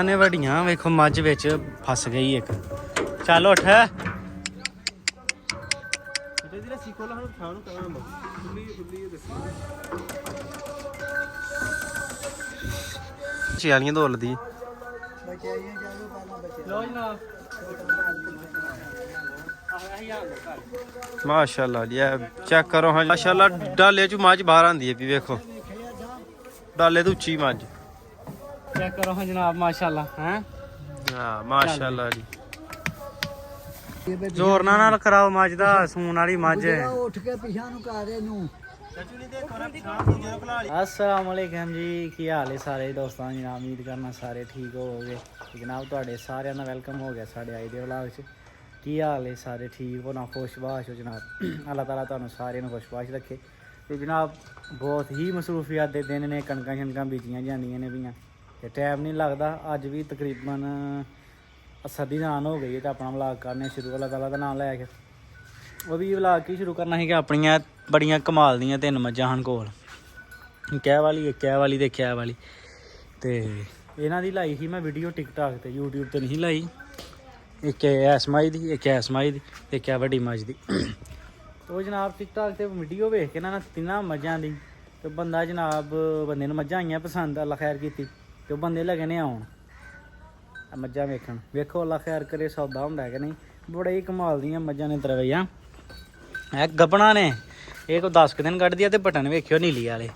ने वड्डियां वेखो मझ विच फस गई एक। चल उठ चियालियां दौलदी माशाल्लाह जी चेक करो हाँ माशाल्लाह डाले च मझ बाहर आंदी है भी वेखो डाले तो उच्ची मझ चेक करो हाँ जनाब माशाल्लाह हैं हाँ माशाल्लाह जी जोर नाल कराओ मझ दा सून वाली मझ उठ के पिछा नु कर इनु अस्सलाम वालेकुम जी की हाल है सारे दोस्तों जी उम्मीद करना सारे ठीक होवोगे जनाब तुहाडे सारिਆਂ ਦਾ वेलकम हो गया साडे आज दे व्लॉग च की हाल है सारे ठीक हो ना खुशबाश हो जनाब अल्लाह ताला तुहानू सारिਆਂ ਨੂੰ खुशबाश रखे तो जनाब बहुत ही मसरूफियत दे दिन ने कणकां शनकां बीजियां जांदियां ने पियां ते टाइम नहीं लगता अज भी तकरीबन सर्दी दान हो गई है तो अपना व्लॉग करने शुरू अल्लाह ताला दा नाम लैके वो भी व्लॉग की शुरू करना है कि अपनियां बड़ियां कमाल दियां 3 मज्जां हन कोल कै वाली एक कै वाली ते कै वाली ते इन्हां दी लाई ही मैं वीडियो टिकटॉक ते यूट्यूब ते नहीं लाई एक ऐस माई दी एक ऐस माई दी ते क्या वड्डी मज दी तो जनाब टिकटॉक ते वीडियो वेख के ना 3 मज्जां दी तो बंदा जनाब बंदे नूं मज्जां आईयां पसंद अल्लाह खैर कीती ते बंदे लगे ने आउण मज्जां वेखण वेखो अल्लाह खैर करे सौदा हुंदा कि नहीं बड़े ही कमाल दियां मज्जां ने तरवैया है गब्बना ने ये कोई 10 दिन कट दिया तो बटन वेखियो नीली वाले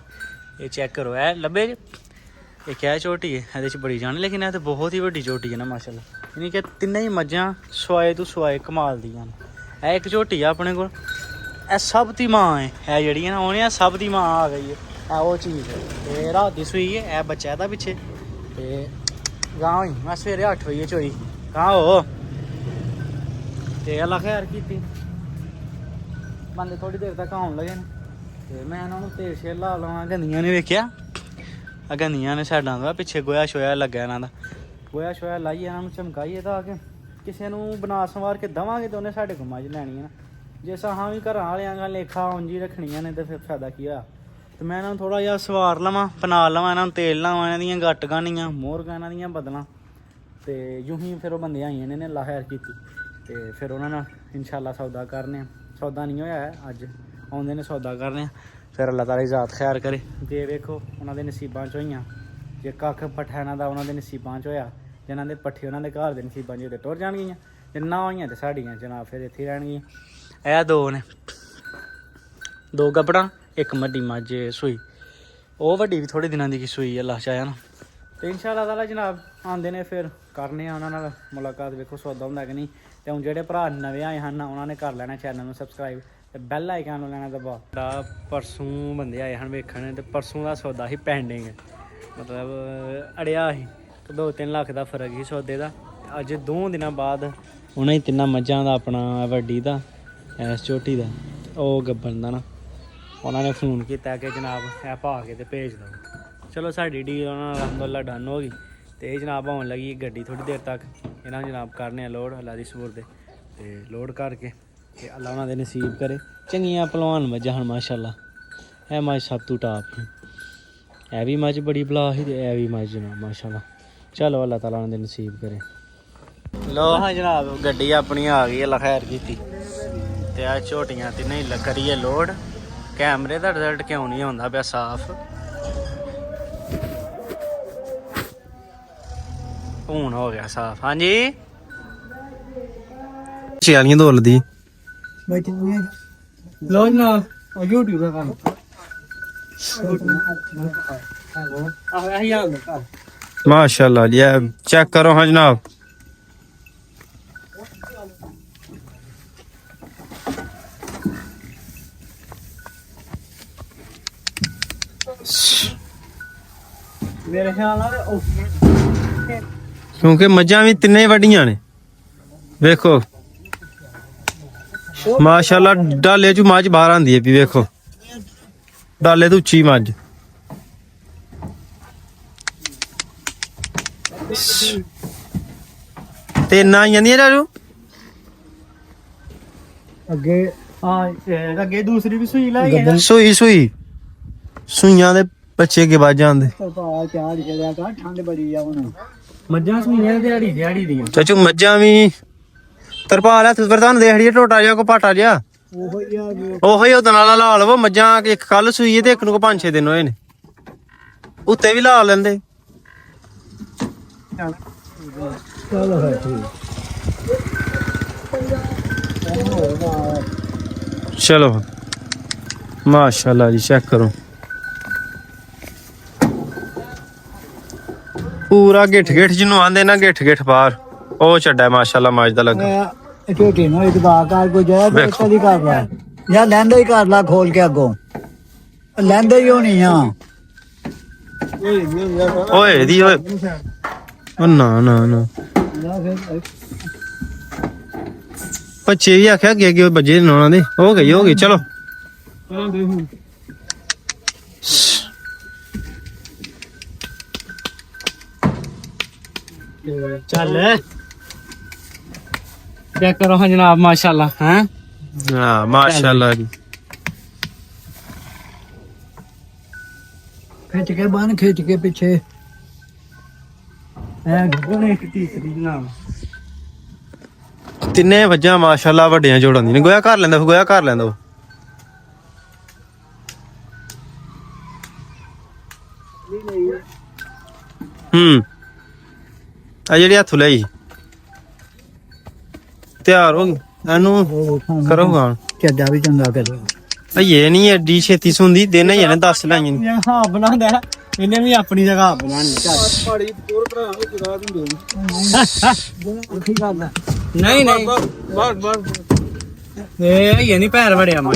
ये चेक करो है लब्बे ये क्या झोटी है ये बड़ी जान लेकिन है तो बहुत ही बड़ी झोटी है ना माशाल्लाह यानी कि 3 ही मज्जां सुआए तो सुआए कमाल दियां है एक झोटी है अपने को सब दी माँ है जी ना उन्हें सब दी माँ आ गई है वो चीज़ है रात की सूई है बच्चा है पिछे तो गां हुई मैं सवेरे 8 बजे चोई कहाँ हो अल्लाह खैर की बंदे थोड़ी देर तक आउन लगे तो मैं इन्होंने तेल शेल ला लवां गंदियां ने वेख्या गंदियां ने साइडां दा पिछे गोया शोया लग्गा इन्हां दा गोया शोया लाइए इन्होंने चमकाइए ताकि किसी को बना संवार के देवांगे तो उन्हें साढ़े को मज लैनी है ना जे असां भी घर वाले लेखा उंजी रखनियां ने तो फिर फायदा की होया तो मैं इन्होंने थोड़ा जिहा सवार लवां पना लवां इन्होंने तेल लावां इन्हां दियां गट्ट गानियां मोर गाना दियां बदलां तो यूं ही फिर वो बंदे आइए ने अल्लाह खैर की तो फिर उन्होंने इंशाल्लाह सौदा करने सौदा नहीं होया है अज आउंदे ने सौदा करने फिर अल्लाह ताला ज़ात खैर करे जे वेखो उन्होंने नसीबां च होइयां जे कख पट्ठा इन्हां दा उन्होंने नसीबां च होया जिन्हां दे पट्ठे उन्होंने घर दे नसीबां च टुर जाणगियां जे ना होइयां ते साड़ियां जनाब फिर इत्थे रैहणगियां ए 2 ने 2 गब्बड़ां एक मड्डी मझ सूई वो वड्डी भी थोड़े दिनां दी की सूई अल्लाह चाहेआ ना तो इंशाल्लाह ताला जनाब आंदे ने फिर करने उन्हां नाल मुलाकात वेखो सौदा हुंदा कि नहीं तो हुण जेह्ड़े भरा नवे आए हैं उन्होंने कर लेना चैनल में सबसक्राइब तो बैल आइकन लेना दबा परसों बंदे आए हैं वेखण तो परसों का सौदा ही पेंडिंग मतलब अड़िया ही 2-3 लाख का फर्क ही सौदे का अज 2 दिनों बाद उन्हें 3 मज्जां का अपना वड्डी का इस झोटी का वो गब्बन का ना उन्होंने फोन किया कि जनाब है पा के तो भेज दो चलो साड़ी डील अलहमदुलिल्लाह डन हो गई तो ये जनाब आने लगी गड्डी थोड़ी देर तक इन्होंने जनाब करने लोड अल्लाह दी सपूरत ते लोड करके अल्लाह उन्होंने नसीब करे चंगियां पलवान मज्जां हन माशाल्लाह है मज सब तो टॉप ही है भी मज बड़ी बला ही है भी मज जनाब माशाल्लाह चलो अल्लाह ताला उन्होंने नसीब करे लो हाँ जनाब गड्डी अपनी आ गई अल्लाह खैर की ते आ झोटियां 3 करिए लोड कैमरे का रिजल्ट क्यों नहीं आंदा पिया साफ हून हो गया साफ हाँ जी चियालियां दौलदी लो जनाब यूट्यूब का काम माशाल्लाह जी चेक करो हाँ जनाब मेरे ख्याल क्योंकि मज्जां भी 3 वड्डियां ने वेखो माशाल्लाह डाले चू मझ बाहर आंदी है भी वेखो डाले तो उच्ची मझ ते ना आई जंदी राजू अगे अगे दूसरी भी सुई लाई सूई सूई सुइयां दे बच्चे के बाद जांदे ठंड बड़ी है ਮੱਝਾਂ ਸੂਈਆਂ ਦਿਹਾੜੀ ਦੀਆਂ ਚਾਚੂ ਮੱਝਾਂ ਵੀ ਤਰਪਾਲ ਹੱਥ ਪਰ ਤੁਹਾਨੂੰ ਦੇਖ ਲਈਏ ਟੋਟਾ ਜਿਹਾ ਕੋ ਪਾਟਾ ਜਿਹਾ ਉਹੋ ਹੀ ਆ ਗਏ ਉਹੋ ਹੀ ਉਹਦੇ ਨਾਲ ਲਾ ਲਵੋ ਮੱਝਾਂ ਇੱਕ ਕੱਲ ਸੂਈ ਹੈ ਤੇ ਇੱਕ ਨੂੰ ਕੋ 5-6 ਦਿਨ ਹੋਏ ਨੇ ਉੱਤੇ ਵੀ ਲਾ ਲੈਂਦੇ ਚਲੋ ਹੈ ਠੀਕ ਚਲੋ ਮਾਸ਼ਾਅੱਲਾ ਜੀ ਚੈੱਕ ਕਰੋ ਪੂਰਾ ਗਿੱਠ ਜਿਹਨੂੰ ਆਂਦੇ ਨਾ ਗਿੱਠ ਬਾਹਰ ਉਹ ਛੱਡਾ ਮਾਸ਼ਾਅੱਲਾ ਮੱਝ ਦਾ ਲੱਗਾ ਇਹ ਝੋਟੀ ਨੂੰ ਇਤਬਾ ਕਰ ਕੋ ਜਾਇਆ ਵੇਖੋ। ਕਦੀ ਕਰ ਲੈ ਜਾਂ ਲੈਂਦਾ ਹੀ ਕਰ ਲਾ ਖੋਲ ਕੇ ਅੱਗੋਂ ਲੈਂਦਾ ਹੀ ਹੋਣੀ ਆ ਓਏ ਦੀ ਓਏ ਉਹ ਨਾ ਬੱਚੇ ਵੀ ਆਖਿਆ ਅੱਗੇ ਬੱਜੇ ਨੇ ਉਹਨਾਂ ਦੇ ਹੋ ਗਈ ਚਲੋ ਚੱਲ ਚੈੱਕ ਕਰੋ ਹਾਂ ਜਨਾਬ ਮਾਸ਼ਾਅੱਲਾ ਹੈ ਹਾਂ ਮਾਸ਼ਾਅੱਲਾ ਜੀ ਖਿੱਚ ਕੇ ਬੰਨ ਖਿੱਚ ਕੇ ਪਿੱਛੇ ਇਹ ਗੱਗਣੇ ਇੱਕ ਤੀਸਰੀ ਜਨਾਬ ਤਿੰਨੇ ਵੱਜਾਂ ਮਾਸ਼ਾਅੱਲਾ ਵੱਡੀਆਂ ਜੋੜਾਂ ਦੀ ਨੇ ਗੋਇਆ ਕਰ ਲੈਂਦਾ ਉਹ ਆ ਜਿਹੜੀ ਹੱਥ ਲਈ ਤਿਆਰ ਹੋ ਗਈ ਇਹਨੂੰ ਕਰੋ ਗਾਣ ਚੱਡਾ ਵੀ ਚੰਗਾ ਕਰੇ ਇਹ ਨਹੀਂ ਐਡੀ ਛੇਤੀ ਸੁੰਦੀ ਦਿਨ ਹੀ ਨੇ 10 ਲਾਈਆਂ ਨੇ ਹਾਂ ਬਣਾਉਂਦਾ ਇਹਨੇ ਵੀ ਆਪਣੀ ਜਗ੍ਹਾ ਬਣਾਣੀ ਪਹਾੜੀ ਪੂਰ ਭਰਾ ਨੂੰ ਜਗਾ ਦਿੰਦੇ ਕੀ ਕਰਦਾ ਨਹੀਂ ਇਹ ਨਹੀਂ ਪੈਰ ਵੜਿਆ ਮੈਂ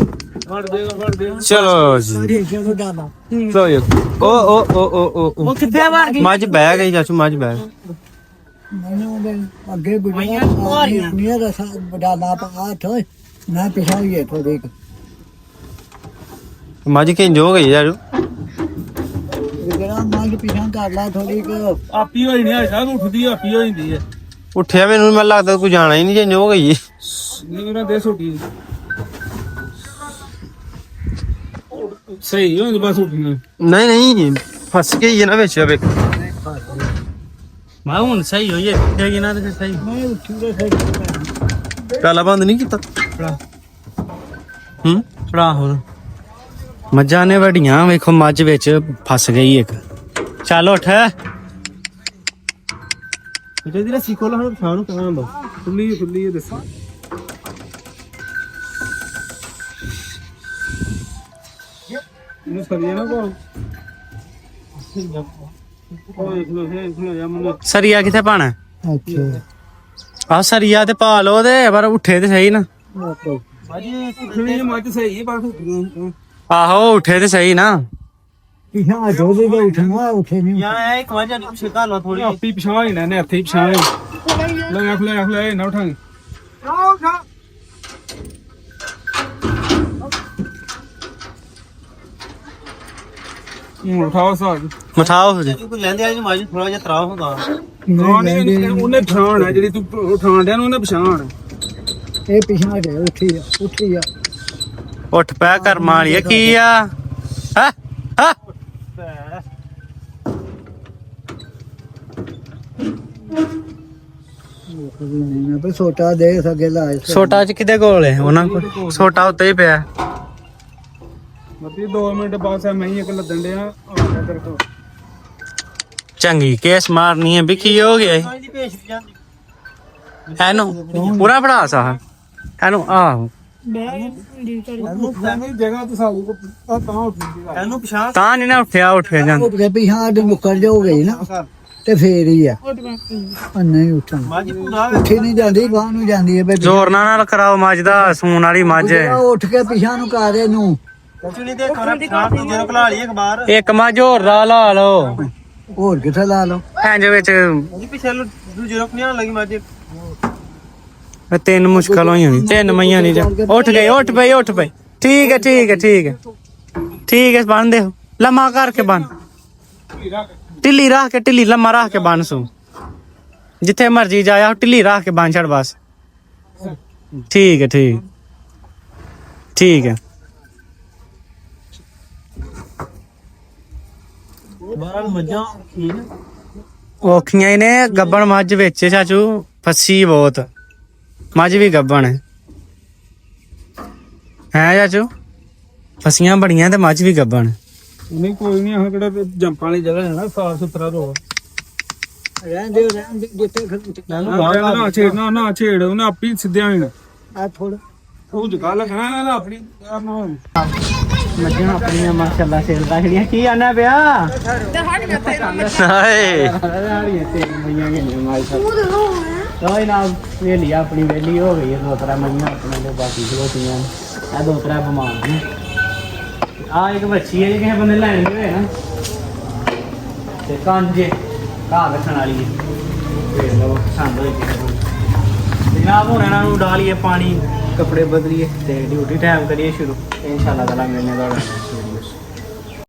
ਫੜ ਦੇਗਾ ਚਲੋ ਜੀ ਜਦੋਂ ਡਾਲਾ ਲੋ ਯਾਰ ਓ ਉਹ ਕਿੱਥੇ ਵੜ ਗਈ ਮੱਝ ਬਹਿ ਗਈ ਚਾਚੂ ਮੱਝ ਬਹਿ ਮੈਨੂੰ ਅੱਗੇ ਬੁਝਾਈਆਂ ਨੀਆਂ ਦਾ ਡਾਲਾ ਪਾ ਥੋਏ ਨਾ ਪਿਛਾਈਏ ਥੋੜੀ ਮੱਝ ਕਿੰਜ ਹੋ ਗਈ ਯਾਰ ਜਿਹੜਾ ਮੱਝ ਪਿਛਾਂ ਕਰ ਲਾ ਥੋੜੀ ਕੁ ਆਪੀ ਹੋਈ ਨਹੀਂ ਆ ਉੱਠਦੀ ਆਪੀ ਹੋ ਜਾਂਦੀ ਹੈ ਉੱਠਿਆ ਮੈਨੂੰ ਲੱਗਦਾ ਕੋਈ ਜਾਣਾ ਹੀ ਨਹੀਂ ਜਿੰਜ ਹੋ ਗਈ ਨਹੀਂ ਉਹਨਾਂ ਦੇ ਛੋਟੀ ਸਹੀ ਹੋ ਬਸ ਉੱਠਣਾ ਨਹੀਂ ਫਸ ਗਈ ਹੈ ਨਾ ਵਿੱਚ ਵੇਖ ਮੈਂ ਹੁਣ ਸਹੀ ਹੋਈ ਹੈ ਕਿ ਨਾ ਤੇ ਸਹੀ ਮੈਂ ਉੱਠੀ ਦੇ ਸਹੀ ਪਹਿਲਾ ਬੰਦ ਨਹੀਂ ਕੀਤਾ ਫੜਾ ਹੋਰ ਮੱਝਾਂ ਨੇ ਵੱਡੀਆਂ ਵੇਖੋ ਮੱਝ ਵਿੱਚ ਫਸ ਗਈ ਇੱਕ ਚੱਲ ਉੱਠ ਇਹਦੀ ਰੱਸੀ ਖੋਲ ਹੁਣ ਪਛਾਣ ਨੂੰ ਕਹਾਂ ਦੋ ਖੁੱਲੀ ਦੱਸੋ ਇਹਨੂੰ ਸਰੀਆ ਨਾ ਕੋ ਸਰੀਆ ਕਿੱਥੇ ਪਾਣਾ ਅੱਛਾ ਆ ਸਰੀਆ ਤੇ ਪਾ ਲੋ ਤੇ ਪਰ ਉੱਠੇ ਤੇ ਸਹੀ ਨਾ ਮੱਝ ਸਹੀ ਹੈ ਬਾਕੀ ਆਹੋ ਉੱਠੇ ਤੇ ਸਹੀ ਨਾ ਪਿਛਾਂ ਜੋਦੇ ਦੇ ਉਠਣਾ ਉਠੇ ਨਹੀਂ ਯਾਰ ਇੱਕ ਵਜ੍ਹਾ ਨੂੰ ਛਿਕਾ ਲੋ ਥੋੜੀ ਆਪੀ ਪਿਛਾਂ ਹੀ ਨੇ ਹੱਥੀ ਪਿਛਾਂ ਲੈ ਨਾ ਉਠਾਂਗੇ ਉਠਾਓ ਸਾਜ ਮਠਾਓ ਜੀ ਕੋਈ ਲੈਂਦੇ ਆ ਮੱਝ ਥੋੜਾ ਜਿਹਾ ਤਰਾਹ ਹੁੰਦਾ ਉਹਨੇ ਪਛਾਣ ਹੈ ਜਿਹੜੀ ਤੂੰ ਉਠਾਣ ਡਿਆ ਉਹਨੇ ਪਛਾਣ ਇਹ ਪਿਛਾਂ ਦੇ ਉੱਠੀ ਆ ਉੱਠ ਪੈ ਕਰ ਮਾਰੀਏ ਕੀ ਆ ਹਾਂ ਮੈਂ ਸੋਟਾ ਦੇ ਸਕੇ ਲਾ ਛੋਟਾ ਚ ਕਿਦੇ ਕੋਲ ਹੈ ਉਹਨਾਂ ਕੋਲ ਛੋਟਾ ਉੱਤੇ ਹੀ ਪਿਆ ਮਤੀ 2 ਮਿੰਟ ਬਾਅਦ ਮੈਂ ਹੀ ਇੱਕ ਲੱਦਣ ਡਿਆ ਆ ਗਿਆ ਤੇਰੇ ਕੋਲ ਚੰਗੀ ਕੇਸ ਮਾਰਨੀ ਹੈ ਵੀ ਕੀ ਹੋ ਗਿਆ ਇਹਨੂੰ ਪੂਰਾ ਫੜਾ ਸਾ ਇਹਨੂੰ ਆਹੋ ਜਗ੍ਹਾ ਤੇ ਸਾਲੂ ਕੋ ਤਾਂ ਉੱਠੀ ਇਹਨੂੰ ਪਛਾਣ ਤਾਂ ਨਹੀਂ ਨਾ ਉੱਠਿਆ ਜਾਂਦਾ ਉੱਠ ਕੇ ਪਿਛਾਂ ਦੇ ਮੁੱਕਰ ਜੋ ਗਈ ਨਾ ਤੇ ਫੇਰ ਹੀ ਆ ਨਹੀਂ ਉੱਠਣ ਮੱਝ ਪੂਰਾ ਉੱਠੀ ਨਹੀਂ ਜਾਂਦੀ ਬਾਹਰ ਨੂੰ ਜਾਂਦੀ ਹੈ ਬੇ ਜ਼ੋਰ ਨਾਲ ਕਰਾਓ ਮੱਝ ਦਾ ਸੂਣ ਵਾਲੀ ਮੱਝ ਉੱਠ ਕੇ ਪਿਛਾਂ ਨੂੰ ਕਰ ਇਹਨੂੰ ਨਹੀਂ ਤੇ ਖਰਾ ਪਛਾਣ ਦੂਜੇ ਨੂੰ ਖਲਾ ਲਈ ਅਖਬਾਰ ਇੱਕ ਮੱਝ ਹੋਰ ਲਾ ਲਓ ਹੋਰ ਕਿੱਥੇ ਲਾ ਲਓ ਇੰਜ ਵਿੱਚ ਜੀ ਪਿਛੇ ਦੂਜੇ ਨੂੰ ਨਹੀਂ ਲੱਗੀ ਮੱਝ ਤਿੰਨ ਮੁਸ਼ਕਲ ਹੋਈ ਹੋਣੀ ਤਿੰਨ ਮਈਆਂ ਨਹੀਂ ਜਾ ਉੱਠ ਪਈ ਠੀਕ ਹੈ ਬੰਨ ਦੇ ਲੰਮਾ ਕਰਕੇ ਬੰਨ ਢਿੱਲੀ ਰੱਖ ਕੇ ਢਿੱਲੀ ਲੰਮਾ ਰੱਖ ਕੇ ਬੰਨ ਸੂ ਜਿੱਥੇ ਮਰਜੀ ਜਾਇਆ ਢਿੱਲੀ ਰੱਖ ਕੇ ਬੰਨ ਛੱਡ ਬਸ ਠੀਕ ਹੈ ਬਾਰਾਂ ਮੱਝਾਂ ਔਖੀਆਂ ਹੀ ਨੇ ਗੱਬਣ ਮੱਝ ਵਿੱਚ ਚਾਚੂ ਫੱਸੀ ਬਹੁਤ ਮੱਝ ਵੀ ਗੱਬਣ ਹੈ ਚਾਚੂ ਫਸੀਆਂ ਬੜੀਆਂ ਤੇ ਮੱਝ ਵੀ ਗੱਬਣ ਨਹੀਂ ਕੋਈ ਨਹੀਂ ਆਹ ਕਿਹੜਾ ਜੰਪਾਂ ਵਾਲੀ ਜਗ੍ਹਾ ਹੈ ਨਾ ਸਾਫ ਸੁਥਰਾ ਰੋ ਰਹਿਣ ਦੇ ਜਿੱਥੇ ਨਾ ਛੇੜਨਾ ਨਾ ਛੇੜ ਉਹਨੇ ਆਪੀ ਸਿੱਧਿਆ ਹੋਣਾ ਆ ਥੋੜਾ ਉਹ ਜਗਾ ਲਗਣਾ ਨਾ ਆਪਣੀ ਮੱਝਾਂ ਆਪਣੀਆਂ ਮਾਸ਼ਾਅੱਲਾ ਸਿਰਦਾ ਜਿਹੜੀਆਂ ਕੀ ਆਣਾ ਪਿਆ ਹਾਏ ਹਾੜੀਆਂ ਤੇ ਮਈਆਂ ਗਈਆਂ ਮਾਸ਼ਾਅੱਲਾ ਕੋਈ ਨਾ ਵੇਲੀ ਆਪਣੀ ਵੇਲੀ ਹੋ ਗਈ ਹੈ ਦੋ ਤਰ੍ਹਾਂ ਮਈਆਂ ਆਪਣੇ ਦੇ ਬਾਕੀ ਖਲੋਤੀਆਂ ਆ ਦੋ ਤਰ੍ਹਾਂ ਬਿਮਾਰ ਨੇ ਆ ਇੱਕ ਬੱਚੀ ਹੈ ਜੇ ਕਿਸੇ ਬੰਦੇ ਲੈਣ ਦੇ ਹੋਏ ਨਾ ਤੇ ਕਾਂਜੇ ਘਾਹ ਰੱਖਣ ਵਾਲੀ ਹੈ ਵੇਖ ਲਓ ਪਸੰਦ ਹੋਈ ਕਿਸੇ ਨੂੰ ਜਨਾਬ ਹੁਣ ਇਹਨਾਂ ਨੂੰ ਡਾਲੀਏ ਪਾਣੀ ਕੱਪੜੇ ਬਦਲੀਏ ਤੇ ਡਿਊਟੀ ਟਾਈਮ ਕਰੀਏ ਸ਼ੁਰੂ ਇਨਸ਼ਾਅੱਲਾ ਤਾਲਾ ਮਿਲਨੇ ਦਾ